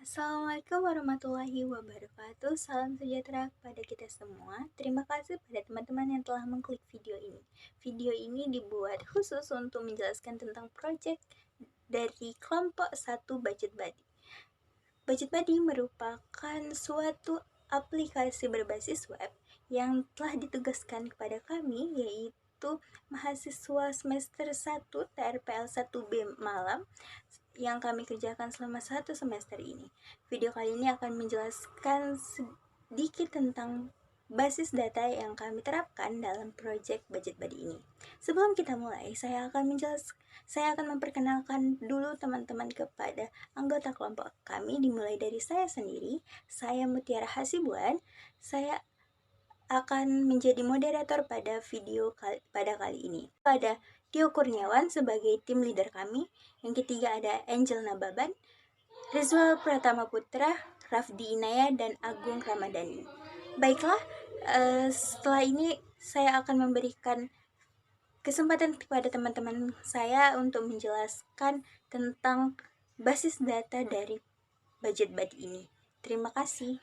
Assalamualaikum warahmatullahi wabarakatuh. Salam sejahtera kepada kita semua. Terima kasih pada teman-teman yang telah mengklik video ini. Video ini dibuat khusus untuk menjelaskan tentang proyek dari kelompok 1 Budget Buddy. Budget Buddy merupakan suatu aplikasi berbasis web yang telah ditugaskan kepada kami, yaitu mahasiswa semester 1 TRPL 1B Malam, yang kami kerjakan selama 1 semester ini. Video kali ini akan menjelaskan sedikit tentang basis data yang kami terapkan dalam proyek Budget Buddy ini. Sebelum kita mulai, saya akan memperkenalkan dulu teman-teman kepada anggota kelompok kami, dimulai dari saya sendiri. Saya Mutiara Hasibuan. Saya akan menjadi moderator pada video pada kali ini. Ada Tio Kurniawan sebagai tim leader kami. Yang ketiga ada Angel Nababan, Rizwal Pratama Putra, Rafdi Inaya, dan Agung Ramadhani. Baiklah, setelah ini saya akan memberikan kesempatan kepada teman-teman saya untuk menjelaskan tentang basis data dari Budget Buddy ini. Terima kasih.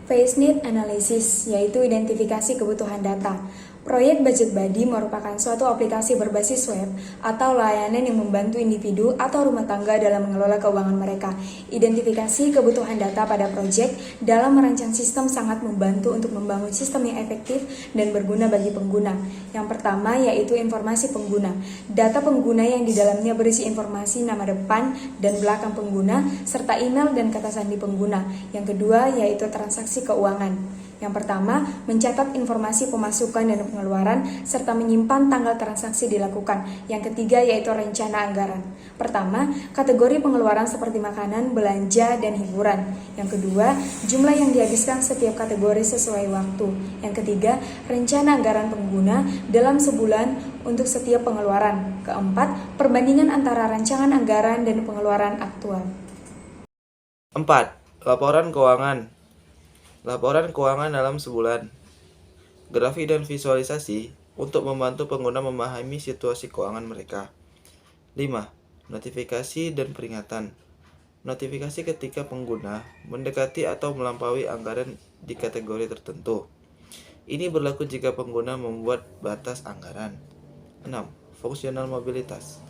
Phase Need Analysis, yaitu identifikasi kebutuhan data. Proyek Budget Buddy merupakan suatu aplikasi berbasis web atau layanan yang membantu individu atau rumah tangga dalam mengelola keuangan mereka. Identifikasi kebutuhan data pada proyek dalam merancang sistem sangat membantu untuk membangun sistem yang efektif dan berguna bagi pengguna. Yang pertama yaitu informasi pengguna. Data pengguna yang di dalamnya berisi informasi nama depan dan belakang pengguna, serta email dan kata sandi pengguna. Yang kedua yaitu transaksi keuangan. Yang pertama, mencatat informasi pemasukan dan pengeluaran, serta menyimpan tanggal transaksi dilakukan. Yang ketiga yaitu rencana anggaran. Pertama, kategori pengeluaran seperti makanan, belanja, dan hiburan. Yang kedua, jumlah yang dihabiskan setiap kategori sesuai waktu. Yang ketiga, rencana anggaran pengguna dalam sebulan untuk setiap pengeluaran. Keempat, perbandingan antara rancangan anggaran dan pengeluaran aktual. 4. Laporan keuangan. Laporan keuangan dalam sebulan. Grafik dan visualisasi untuk membantu pengguna memahami situasi keuangan mereka. 5. Notifikasi dan peringatan. Notifikasi ketika pengguna mendekati atau melampaui anggaran di kategori tertentu. Ini berlaku jika pengguna membuat batas anggaran. 6. Fungsional mobilitas.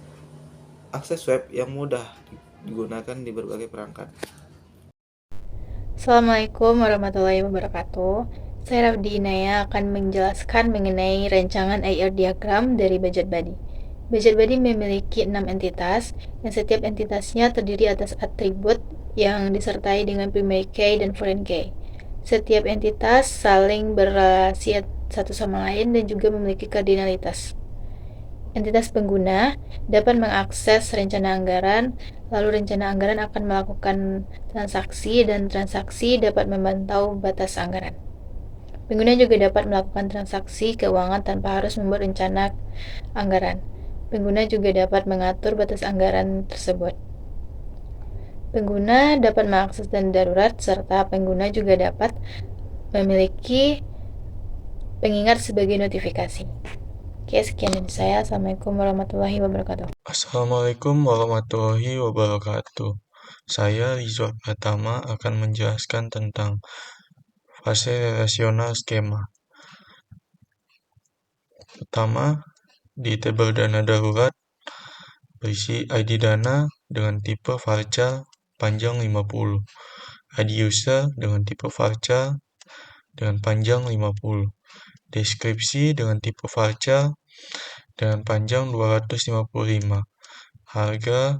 Akses web yang mudah digunakan di berbagai perangkat. Assalamualaikum warahmatullahi wabarakatuh. Saya Rafdi Inaya akan menjelaskan mengenai rancangan IR diagram dari Budget Buddy. Budget Buddy memiliki 6 entitas, yang setiap entitasnya terdiri atas atribut yang disertai dengan primary key dan foreign key. Setiap entitas saling berrelasi satu sama lain dan juga memiliki kardinalitas. Entitas pengguna dapat mengakses rencana anggaran, lalu rencana anggaran akan melakukan transaksi dan transaksi dapat memantau batas anggaran. Pengguna juga dapat melakukan transaksi keuangan tanpa harus membuat rencana anggaran. Pengguna juga dapat mengatur batas anggaran tersebut. Pengguna dapat mengakses dana darurat, serta pengguna juga dapat memiliki pengingat sebagai notifikasi. Oke, sekian dari saya. Assalamualaikum warahmatullahi wabarakatuh. Assalamualaikum warahmatullahi wabarakatuh. Saya Rizwan Pratama akan menjelaskan tentang fase relasional skema. Pertama, di tabel dana darurat berisi ID dana dengan tipe varchar panjang 50, ID user dengan tipe varchar dengan panjang 50, deskripsi dengan tipe varchar dengan panjang 255, harga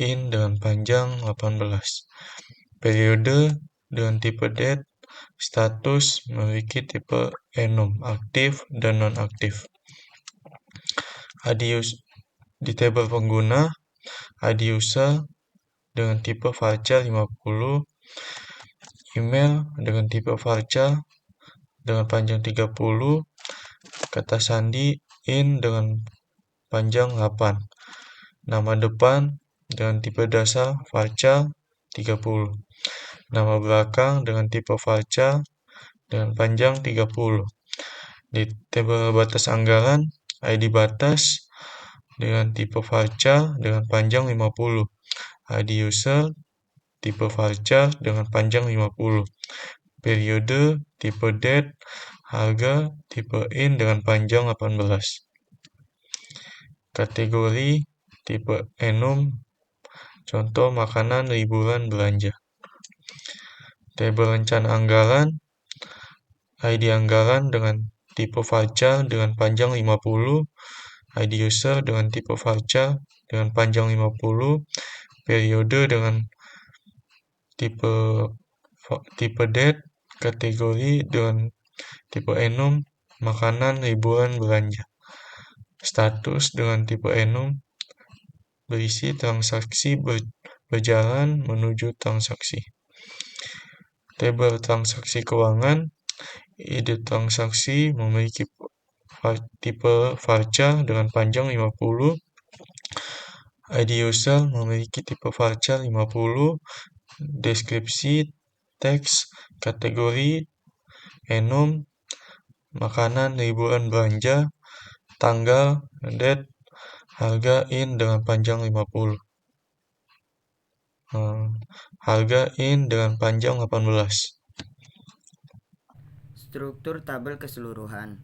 in dengan panjang 18, periode dengan tipe date, status memiliki tipe enum, aktif dan non-aktif. Di tabel pengguna, ID user dengan tipe varchar 50, email dengan tipe varchar dengan panjang 30, kata sandi in dengan panjang 8, nama depan dengan tipe dasar varchar 30, nama belakang dengan tipe varchar dengan panjang 30. Di tabel batas anggaran, ID batas dengan tipe varchar dengan panjang 50, ID user, tipe varchar dengan panjang 50, periode, tipe date, harga, tipe in dengan panjang 18, kategori, tipe enum, contoh makanan, liburan, belanja. Tabel rencana anggaran, ID anggaran dengan tipe varchar dengan panjang 50, ID user dengan tipe varchar dengan panjang 50, periode dengan tipe date, kategori dengan tipe enum, makanan, liburan, belanja. Status dengan tipe enum, berisi transaksi berjalan menuju transaksi. Tabel transaksi keuangan, ide transaksi memiliki tipe varchar dengan panjang 50, ID user memiliki tipe varchar 50, deskripsi, teks, kategori, enum, makanan, liburan, belanja, tanggal, date, harga in dengan panjang 50. Harga in dengan panjang 18. Struktur tabel keseluruhan.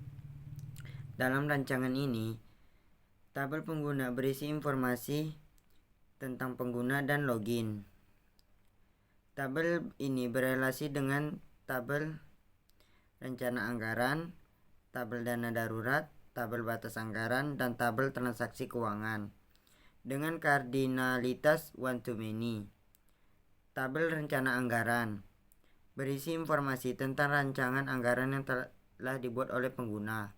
Dalam rancangan ini, tabel pengguna berisi informasi tentang pengguna dan login. Tabel ini berelasi dengan tabel rencana anggaran, tabel dana darurat, tabel batas anggaran, dan tabel transaksi keuangan dengan kardinalitas one-to-many. Tabel rencana anggaran berisi informasi tentang rancangan anggaran yang telah dibuat oleh pengguna.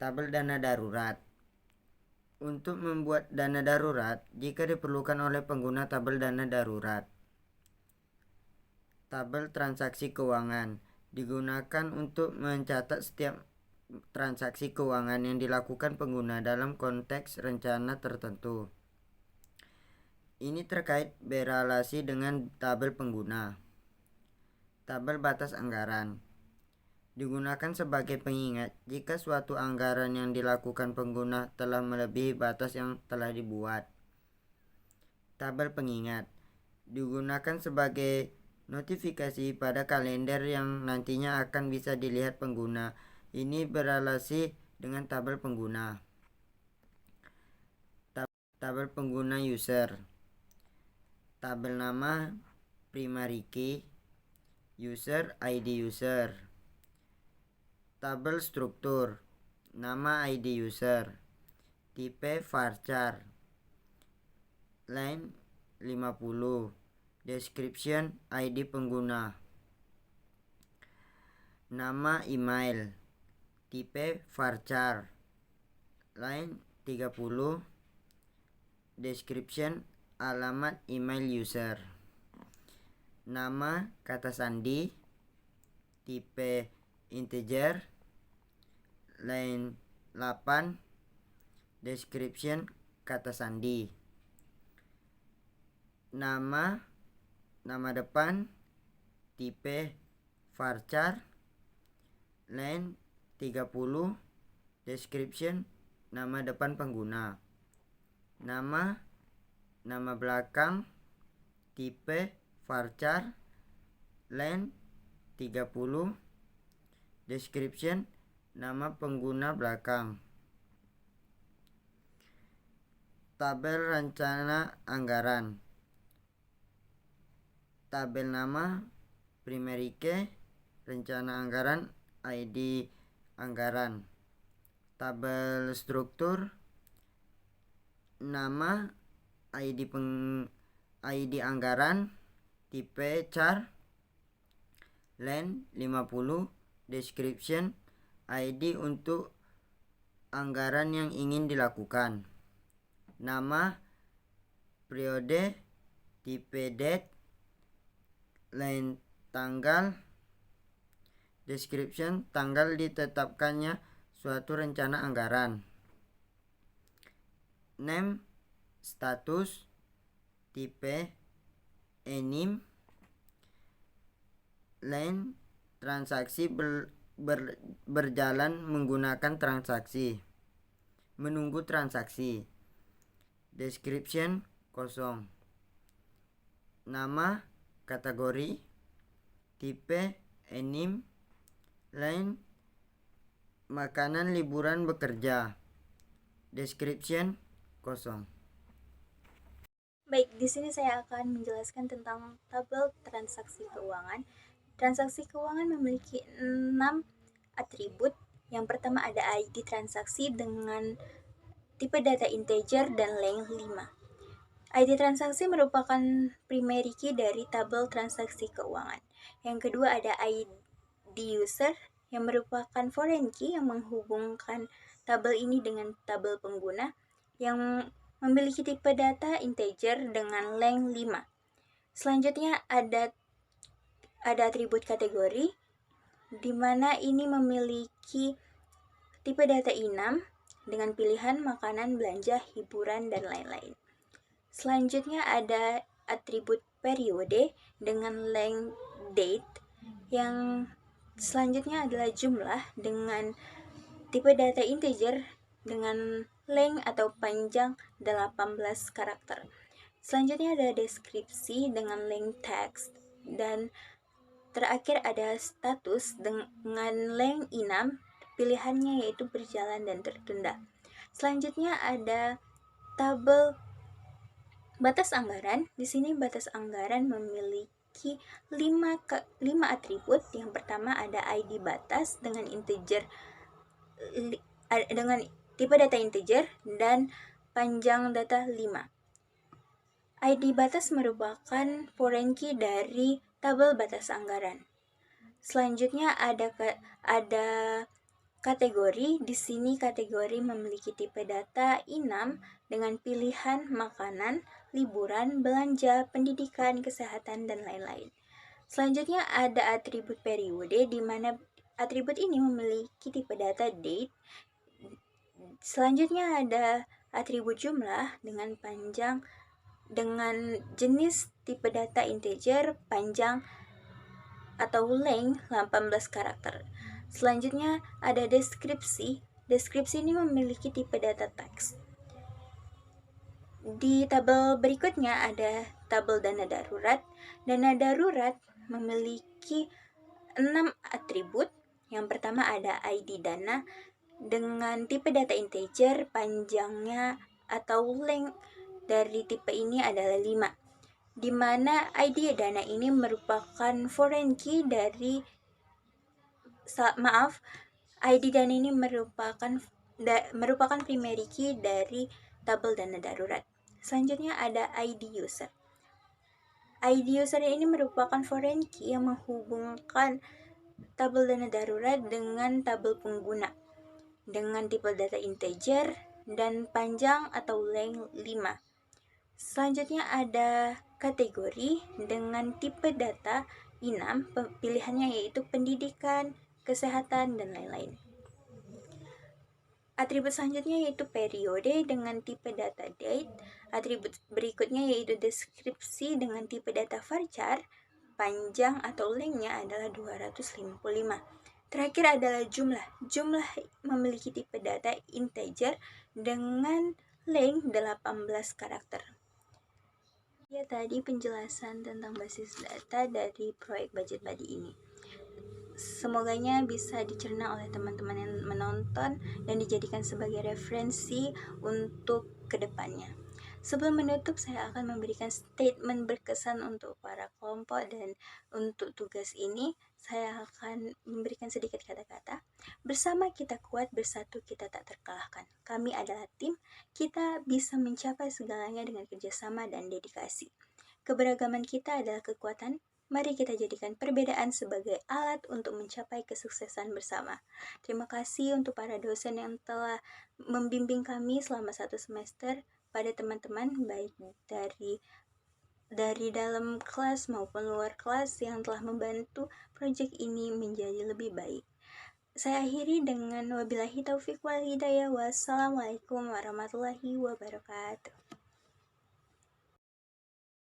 Tabel dana darurat. Untuk membuat dana darurat, jika diperlukan oleh pengguna tabel dana darurat. Tabel transaksi keuangan digunakan untuk mencatat setiap transaksi keuangan yang dilakukan pengguna dalam konteks rencana tertentu. Ini terkait berelasi dengan tabel pengguna. Tabel batas anggaran digunakan sebagai pengingat jika suatu anggaran yang dilakukan pengguna telah melebihi batas yang telah dibuat. Tabel pengingat digunakan sebagai notifikasi pada kalender yang nantinya akan bisa dilihat pengguna. Ini berelasi dengan tabel pengguna. Tabel pengguna user. Tabel nama primary key, user ID user. Tabel struktur, nama ID user, tipe varchar, line 50, description ID pengguna, nama email, tipe varchar, line 30, description alamat email user, nama kata sandi, tipe integer, line 8, description kata sandi, nama depan, tipe varchar, line 30, description nama depan pengguna, nama belakang, tipe varchar, line 30, description nama pengguna belakang. Tabel rencana anggaran. Tabel nama primary key, rencana anggaran, ID anggaran. Tabel struktur, nama, ID anggaran, tipe char, line 50, description ID untuk anggaran yang ingin dilakukan, nama, periode, tipe date, line tanggal, description tanggal ditetapkannya suatu rencana anggaran, name, status, tipe enim, line transaksi berjalan menggunakan transaksi, menunggu transaksi, description kosong, nama, kategori, tipe, anime, line, makanan, liburan, bekerja. Description kosong. Baik, di sini saya akan menjelaskan tentang tabel transaksi keuangan. Transaksi keuangan memiliki 6 atribut. Yang pertama ada ID transaksi dengan tipe data integer dan length 5. ID transaksi merupakan primary key dari tabel transaksi keuangan. Yang kedua ada ID user yang merupakan foreign key yang menghubungkan tabel ini dengan tabel pengguna yang memiliki tipe data integer dengan length 5. Selanjutnya ada atribut kategori di mana ini memiliki tipe data enum dengan pilihan makanan, belanja, hiburan, dan lain-lain. Selanjutnya ada atribut periode dengan length date. Yang selanjutnya adalah jumlah dengan tipe data integer dengan length atau panjang 18 karakter. Selanjutnya ada deskripsi dengan length text, dan terakhir ada status dengan length 6, pilihannya yaitu berjalan dan tertunda. Selanjutnya ada tabel batas anggaran. Di sini batas anggaran memiliki 5 atribut. Yang pertama ada ID batas dengan integer dengan tipe data integer dan panjang data 5. ID batas merupakan foreign key dari tabel batas anggaran. Selanjutnya ada kategori. Di sini kategori memiliki tipe data enum dengan pilihan makanan, liburan, belanja, pendidikan, kesehatan, dan lain-lain. Selanjutnya ada atribut periode di mana atribut ini memiliki tipe data date. Selanjutnya ada atribut jumlah dengan jenis tipe data integer, panjang atau length 18 karakter. Selanjutnya ada deskripsi. Deskripsi ini memiliki tipe data teks. Di tabel berikutnya ada tabel dana darurat. Dana darurat memiliki 6 atribut. Yang pertama ada ID dana dengan tipe data integer, panjangnya atau length dari tipe ini adalah 5. Di mana ID dana ini merupakan foreign key dari ID dana ini merupakan primary key dari tabel dana darurat. Selanjutnya ada ID user. ID user ini merupakan foreign key yang menghubungkan tabel dana darurat dengan tabel pengguna dengan tipe data integer dan panjang atau length 5. Selanjutnya ada kategori dengan tipe data enum, pilihannya yaitu pendidikan, kesehatan, dan lain-lain. Atribut selanjutnya yaitu periode dengan tipe data date. Atribut berikutnya yaitu deskripsi dengan tipe data varchar, panjang atau lengthnya adalah 255. Terakhir adalah jumlah. Jumlah memiliki tipe data integer dengan length 18 karakter. Ya, tadi penjelasan tentang basis data dari proyek Budget Buddy ini. Semoganya bisa dicerna oleh teman-teman yang menonton dan dijadikan sebagai referensi untuk kedepannya. Sebelum menutup, saya akan memberikan statement berkesan untuk para kelompok, dan untuk tugas ini saya akan memberikan sedikit kata-kata. Bersama kita kuat, bersatu kita tak terkalahkan. Kami adalah tim, kita bisa mencapai segalanya dengan kerjasama dan dedikasi. Keberagaman kita adalah kekuatan. Mari kita jadikan perbedaan sebagai alat untuk mencapai kesuksesan bersama. Terima kasih untuk para dosen yang telah membimbing kami selama 1 semester, pada teman-teman baik dari dalam kelas maupun luar kelas yang telah membantu proyek ini menjadi lebih baik. Saya akhiri dengan wabillahi taufik wal hidayah. Wassalamualaikum warahmatullahi wabarakatuh.